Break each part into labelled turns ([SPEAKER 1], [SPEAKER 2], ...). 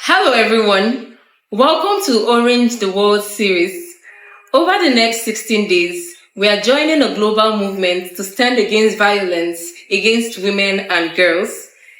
[SPEAKER 1] Hello, everyone. Welcome to Orange the World series. Over the next 16 days, we are joining a global movement to stand against violence against women and girls.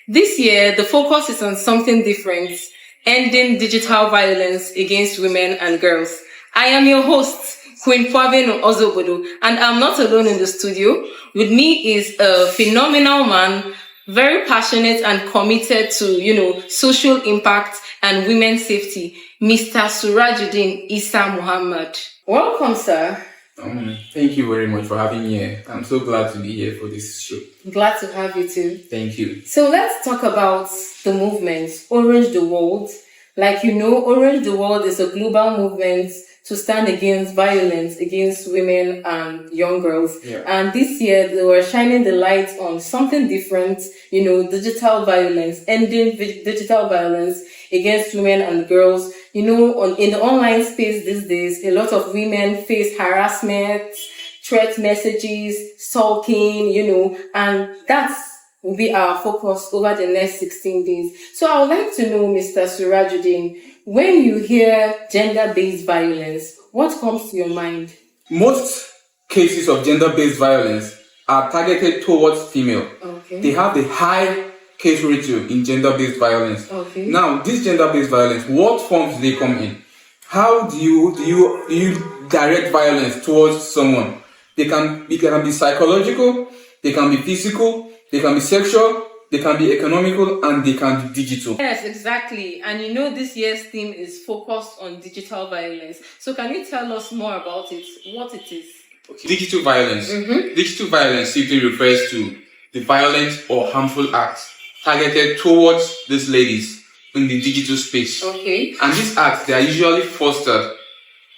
[SPEAKER 1] This year, the focus is on something different, ending digital violence against women and girls. I am your host, Queen Puaveno Ozobodo, and I'm not alone in the studio. With me is a phenomenal man, very passionate and committed to, social impact and women's safety, Mr. Surajuddin Isa Muhammad. Welcome, sir.
[SPEAKER 2] Thank you very much for having me here. I'm so glad to be here for this show.
[SPEAKER 1] Glad to have you too.
[SPEAKER 2] Thank you.
[SPEAKER 1] So let's talk about the movement, Orange the World. Like you know, Orange the World is a global movement to stand against violence against women and young girls.
[SPEAKER 2] Yeah.
[SPEAKER 1] And this year, they were shining the light on something different, digital violence, ending digital violence against women and girls. In the online space these days, a lot of women face harassment, threat messages, stalking, and that's will be our focus over the next 16 days. So I would like to know, Mr. Surajuddin, when you hear gender-based violence, what comes to your mind?
[SPEAKER 2] Most cases of gender-based violence are targeted towards female.
[SPEAKER 1] Okay.
[SPEAKER 2] They have the high case ratio in gender-based violence.
[SPEAKER 1] Okay.
[SPEAKER 2] Now, this gender-based violence, what forms do they come in? How do you direct violence towards someone? They can be psychological, they can be physical, they can be sexual, they can be economical, and they can be digital.
[SPEAKER 1] Yes, exactly. And this year's theme is focused on digital violence. So can you tell us more about it, what it is?
[SPEAKER 2] Okay. Digital violence. Digital violence simply refers to the violent or harmful acts targeted towards these ladies in the digital space.
[SPEAKER 1] Okay.
[SPEAKER 2] And these acts, they are usually fostered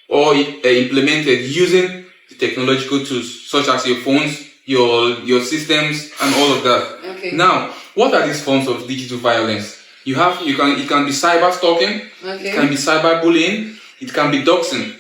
[SPEAKER 2] or implemented using the technological tools such as your phones, your systems, and all of that.
[SPEAKER 1] Okay.
[SPEAKER 2] Now, what are these forms of digital violence? It can be cyber stalking,
[SPEAKER 1] Okay.
[SPEAKER 2] it can be cyber bullying, it can be doxing.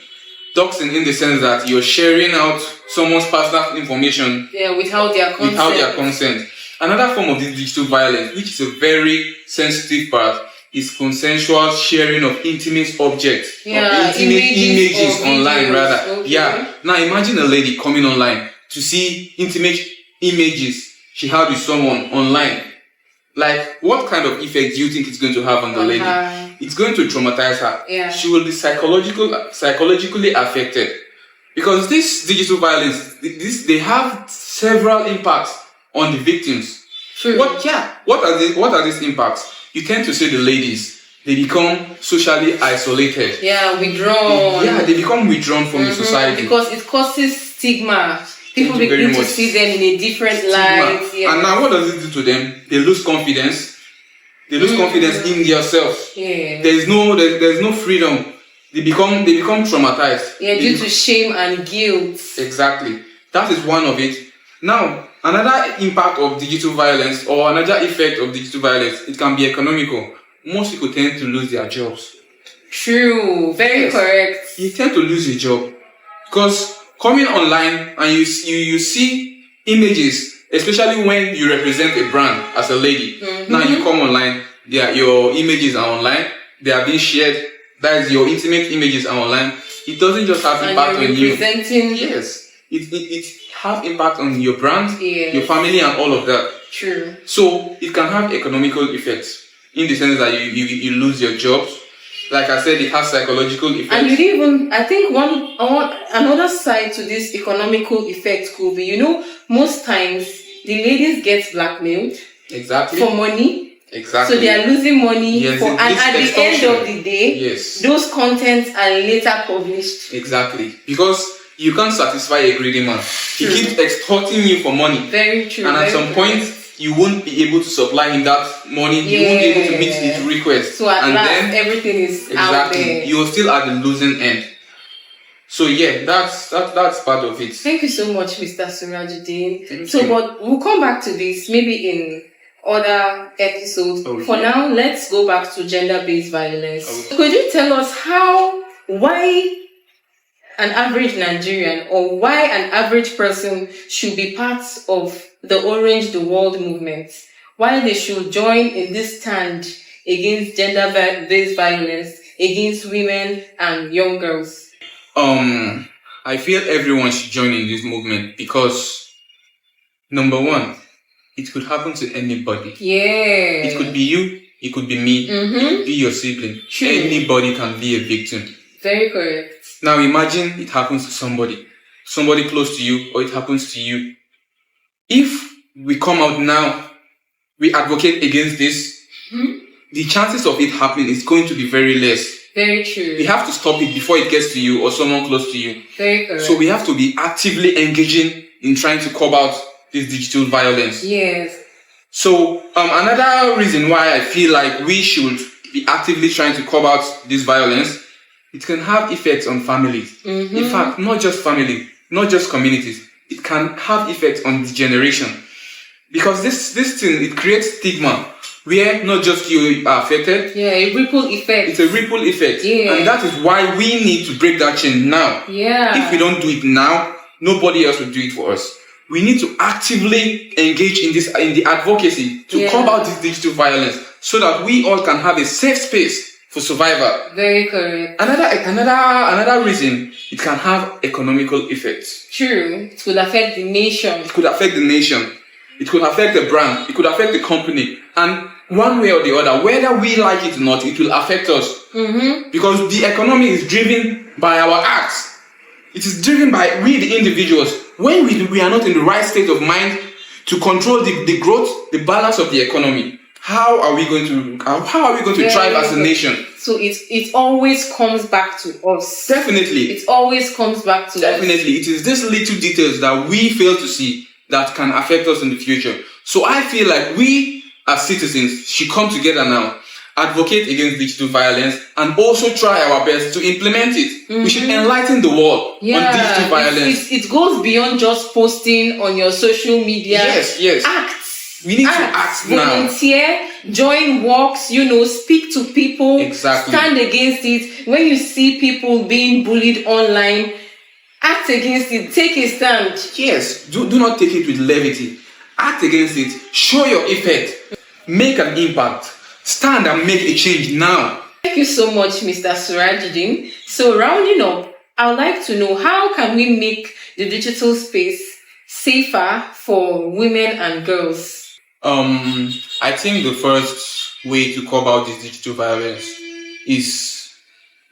[SPEAKER 2] Doxing in the sense that you're sharing out someone's personal information
[SPEAKER 1] without their consent.
[SPEAKER 2] Another form of this digital violence, which is a very sensitive part, is consensual sharing of intimate objects, or intimate images online, rather.
[SPEAKER 1] Okay.
[SPEAKER 2] Yeah. Now imagine a lady coming online to see intimate images she had with someone online. Like, what kind of effect do you think it's going to have on the lady? It's going to traumatize her.
[SPEAKER 1] Yeah.
[SPEAKER 2] She will be psychologically affected. Because this digital violence, they have several impacts on the victims.
[SPEAKER 1] True.
[SPEAKER 2] What are these impacts? You tend to see the ladies, they become socially isolated.
[SPEAKER 1] Yeah, withdrawn.
[SPEAKER 2] They become withdrawn from the society.
[SPEAKER 1] Because it causes stigma. People begin to see them in a different light. Yeah.
[SPEAKER 2] And now what does it do to them? They lose confidence. They lose confidence in themselves.
[SPEAKER 1] Yeah.
[SPEAKER 2] There's no freedom. They become traumatized.
[SPEAKER 1] Yeah, due to shame and guilt.
[SPEAKER 2] Exactly. That is one of it. Now, another impact of digital violence or another effect of digital violence, it can be economical. Most people tend to lose their jobs.
[SPEAKER 1] True. Very correct.
[SPEAKER 2] You tend to lose your job because coming online and you see images, especially when you represent a brand as a lady. Now you come online, your images are online, they are being shared. That is, your intimate images are online. It doesn't just have impact on you. Yes, it have impact on your brand, your family, and all of that.
[SPEAKER 1] True.
[SPEAKER 2] So it can have economical effects in the sense that you lose your jobs. Like I said, it has psychological effects.
[SPEAKER 1] And I think another side to this economical effect could be, most times the ladies get blackmailed.
[SPEAKER 2] Exactly.
[SPEAKER 1] For money.
[SPEAKER 2] Exactly.
[SPEAKER 1] So they are losing money.
[SPEAKER 2] Yes,
[SPEAKER 1] and at the end of the day, those contents are later published.
[SPEAKER 2] Exactly. Because you can't satisfy a greedy man. He keeps extorting you for money.
[SPEAKER 1] Very true.
[SPEAKER 2] And at some point, you won't be able to supply him that money. You won't be able to meet his request.
[SPEAKER 1] So at last, everything is out there.
[SPEAKER 2] You're still at the losing end. So that's part of it.
[SPEAKER 1] Thank you so much, Mr. Surajuddin. But we'll come back to this maybe in other episodes. Okay. For now, let's go back to gender-based violence. Okay. Could you tell us why an average Nigerian or why an average person should be part of the Orange the World movement? Why they should join in this stand against gender-based violence against women and young girls?
[SPEAKER 2] I feel everyone should join in this movement because, number one, it could happen to anybody.
[SPEAKER 1] Yeah.
[SPEAKER 2] It could be you, it could be me, it could be your sibling.
[SPEAKER 1] True.
[SPEAKER 2] Anybody can be a victim.
[SPEAKER 1] Very correct.
[SPEAKER 2] Now imagine it happens to somebody close to you, or it happens to you. If we come out now, we advocate against this, the chances of it happening is going to be very less.
[SPEAKER 1] Very true.
[SPEAKER 2] We have to stop it before it gets to you or someone close to you.
[SPEAKER 1] Very correct.
[SPEAKER 2] So we have to be actively engaging in trying to curb out this digital violence.
[SPEAKER 1] Yes.
[SPEAKER 2] So another reason why I feel like we should be actively trying to curb out this violence, it can have effects on families. In fact, not just family, not just communities. It can have effects on the generation. Because this thing, it creates stigma where not just you are affected.
[SPEAKER 1] Yeah, a ripple effect.
[SPEAKER 2] It's a ripple effect.
[SPEAKER 1] Yeah.
[SPEAKER 2] And that is why we need to break that chain now.
[SPEAKER 1] Yeah.
[SPEAKER 2] If we don't do it now, nobody else will do it for us. We need to actively engage in the advocacy to curb out this digital violence so that we all can have a safe space for survival.
[SPEAKER 1] Very correct.
[SPEAKER 2] Another reason, it can have economical effects.
[SPEAKER 1] True. It will affect the nation.
[SPEAKER 2] It could affect the nation. It could affect the brand. It could affect the company. And one way or the other, whether we like it or not, it will affect us. Because the economy is driven by our acts. It is driven by we, the individuals. When we are not in the right state of mind to control the growth, the balance of the economy, how are we going to thrive as a nation?
[SPEAKER 1] So it always comes back to us.
[SPEAKER 2] Definitely.
[SPEAKER 1] It always comes back to us.
[SPEAKER 2] Definitely. It is these little details that we fail to see that can affect us in the future. So I feel like we as citizens should come together now, advocate against digital violence, and also try our best to implement it. We should enlighten the world on digital violence.
[SPEAKER 1] It goes beyond just posting on your social media.
[SPEAKER 2] Yes.
[SPEAKER 1] Act.
[SPEAKER 2] We need to act now.
[SPEAKER 1] Volunteer, join walks, speak to people.
[SPEAKER 2] Exactly.
[SPEAKER 1] Stand against it. When you see people being bullied online, act against it. Take a stand.
[SPEAKER 2] Yes. Do not take it with levity. Act against it. Show your effect. Make an impact. Stand and make a change now.
[SPEAKER 1] Thank you so much, Mr. Surajuddin. So rounding up, I would like to know, how can we make the digital space safer for women and girls?
[SPEAKER 2] I think the first way to curb out this digital violence is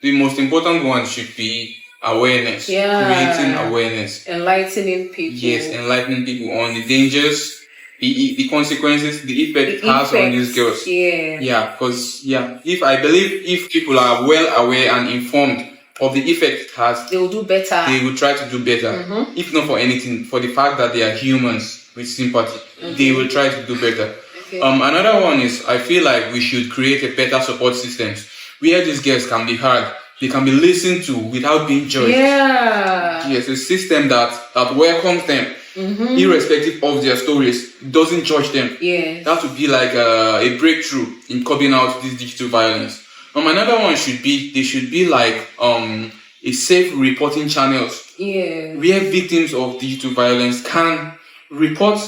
[SPEAKER 2] the most important one should be awareness. Creating awareness.
[SPEAKER 1] Enlightening people.
[SPEAKER 2] Yes, enlightening people on the dangers, the consequences, the effect it has on these girls. Because if people are well aware and informed of the effect it has,
[SPEAKER 1] they will do better.
[SPEAKER 2] They will try to do better. If not for anything, for the fact that they are humans with sympathy, they will try to do better. Another one is, I feel like we should create a better support system where these girls can be heard, they can be listened to without being judged. Yes, a system that welcomes them, irrespective of their stories, doesn't judge them. That would be like a breakthrough in curbing out this digital violence. Another one should be like a safe reporting channels where victims of digital violence can report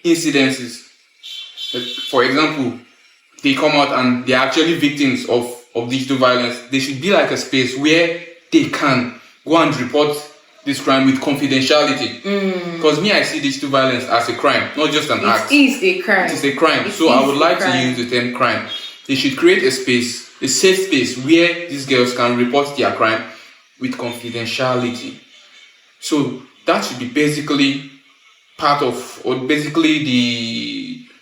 [SPEAKER 2] incidences. For example, they come out and they're actually victims of digital violence. There should be like a space where they can go and report this crime with confidentiality. Because I see digital violence as a crime, not just an act.
[SPEAKER 1] It is a crime.
[SPEAKER 2] It is a crime. So I would like to use the term crime. They should create a space, a safe space where these girls can report their crime with confidentiality. So that should be basically part of, or basically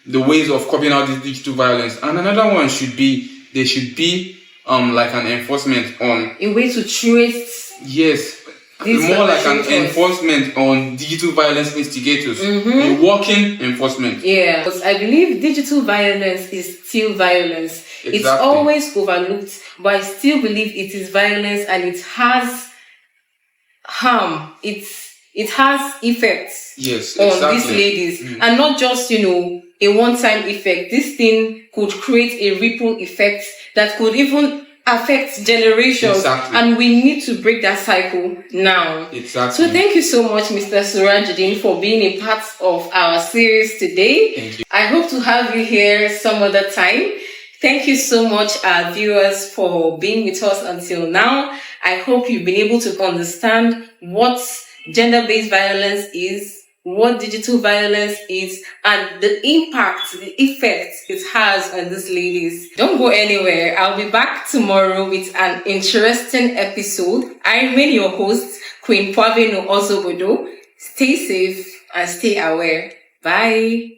[SPEAKER 2] the ways of curbing out this digital violence. And another one should be, there should be like an enforcement on
[SPEAKER 1] a way to trace.
[SPEAKER 2] Yes. More like an enforcement on digital violence instigators. A working enforcement.
[SPEAKER 1] Because I believe digital violence is still violence. Exactly. It's always overlooked, but I still believe it is violence and it has harm. It has effects on these ladies. And not just, a one-time effect. This thing could create a ripple effect that could even affect generations. And we need to break that cycle now. So thank you so much, Mr. Surajuddin, for being a part of our series today.
[SPEAKER 2] Thank you.
[SPEAKER 1] I hope to have you here some other time. Thank you so much, our viewers, for being with us until now. I hope you've been able to understand what gender-based violence is, what digital violence is, and the impact, the effect it has on these ladies. Don't go anywhere. I'll be back tomorrow with an interesting episode. I remain your host, Queen Poaveno Ozobodo. Stay safe and stay aware. Bye.